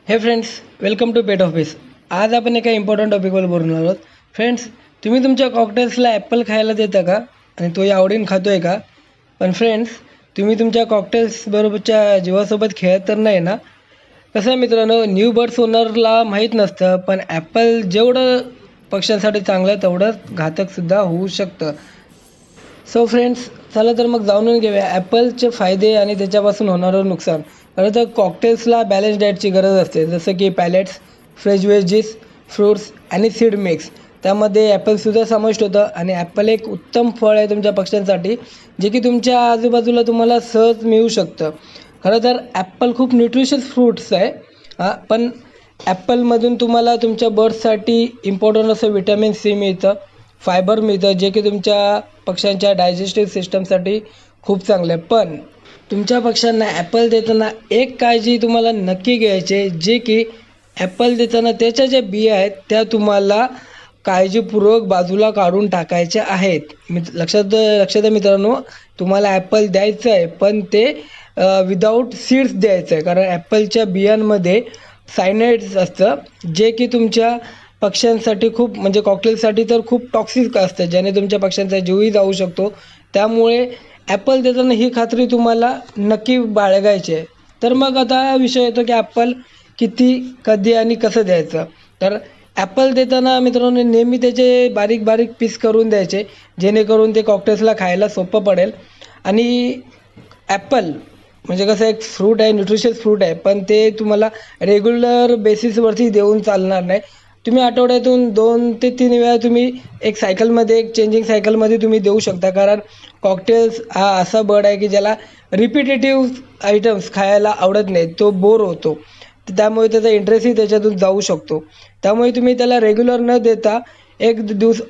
हे friends, welcome to pet office. आज आपण एका इम्पॉर्टंट टॉपिकवर बोलणार आहोत. फ्रेंड्स, तुम्ही तुमच्या कॉकटेल्सला ॲपल खायला देता का? आणि तोही आवडीने खातो आहे का? पण फ्रेंड्स, तुम्ही तुमच्या कॉकटेल्स बरोबरच्या जीवासोबत खेळत तर नाही ना? कसं आहे मित्रांनो, न्यू बर्ड्स ओनरला माहीत नसतं, पण ॲपल जेवढं पक्ष्यांसाठी चांगलं तेवढंच घातकसुद्धा होऊ शकतं. सो फ्रेंड्स, चला तर मग जाणून घेऊया ॲपलचे फायदे आणि त्याच्यापासून होणारं नुकसान. खरं तर कॉकटेल्सला बॅलन्स डाएटची गरज असते, जसं की पॅलेट्स, फ्रेश व्हेजीस, फ्रुट्स आणि सीड मिक्स. त्यामध्ये ॲपलसुद्धा समाविष्ट होतं आणि ॲपल एक उत्तम फळ आहे तुमच्या पक्ष्यांसाठी, जे की तुमच्या आजूबाजूला तुम्हाला सहज मिळू शकतं. खरं तर ॲपल खूप न्यूट्रिशियस फ्रूट्स आहे. पण ॲपलमधून तुम्हाला तुमच्या बर्ड्ससाठी इम्पॉर्टंट असं व्हिटॅमिन सी मिळतं, फायबर मिळतं, जे की तुमच्या पक्ष्यांच्या डायजेस्टिव्ह सिस्टमसाठी खूप चांगलं आहे. पण तुमच्या पक्ष्यांना ॲपल देताना एक काळजी तुम्हाला नक्की घ्यायची आहे, जे की ॲपल देताना त्याच्या ज्या बिया आहेत त्या तुम्हाला काळजीपूर्वक बाजूला काढून टाकायच्या आहेत. लक्षात लक्षात आहे मित्रांनो, तुम्हाला ॲपल द्यायचं आहे, पण ते विदाऊट सीड्स द्यायचं आहे, कारण ॲपलच्या बियांमध्ये सायनाइड्स असतं, जे की तुमच्या पक्ष्यांसाठी खूप म्हणजे कॉकटेलसाठी तर खूप टॉक्सिक असतं, ज्याने तुमच्या पक्ष्यांचा जीवही जाऊ शकतो. त्यामुळे ॲपल देताना ही खात्री तुम्हाला नक्की बाळगायची आहे. तर मग आता विषय येतो की ॲपल किती, कधी आणि कसं द्यायचं. तर ॲपल देताना मित्रांनो नेहमी त्याचे बारीक बारीक पीस करून द्यायचे, जेणेकरून ते कॉकटेल्सला खायला सोपं पडेल. आणि ॲपल म्हणजे कसं एक फ्रूट आहे, न्यूट्रिशियस फ्रूट आहे, पण ते तुम्हाला रेग्युलर बेसिसवरती देऊन चालणार नाही. तुम्ही आठवड्यातून 2 ते 3 वेळा तुम्ही एक सायकलमध्ये, एक चेंजिंग सायकलमध्ये तुम्ही देऊ शकता. कारण कॉकटेल्स हा असा बर्ड आहे की ज्याला रिपिटेटिव्ह आयटम्स खायला आवडत नाहीत, तो बोर होतो. त्यामुळे त्याचा इंटरेस्टही त्याच्यातून जाऊ शकतो. त्यामुळे तुम्ही त्याला रेग्युलर न देता एक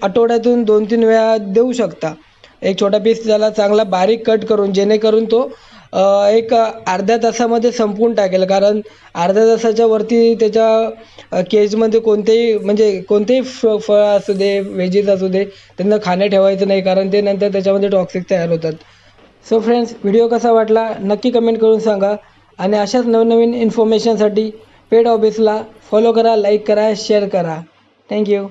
आठवड्यातून 2-3 वेळा देऊ शकता. एक छोटा पीस त्याला चांगला बारीक कट करून, जेणेकरून तो एक अर्ध्या तासामध्ये संपवून टाकेल. कारण अर्ध्या तासाच्या वरती त्याच्या केजमध्ये कोणतेही म्हणजे कोणतेही फळं असू दे, व्हेजीस असू दे, त्यांना खाणं ठेवायचं नाही, कारण ते नंतर त्याच्यामध्ये टॉक्सिक तयार होतात. सो फ्रेंड्स, व्हिडिओ कसा वाटला नक्की कमेंट करून सांगा. आणि अशाच नवनवीन इन्फॉर्मेशनसाठी पेट ऑफिसला फॉलो करा, लाईक करा, शेअर करा. थँक्यू.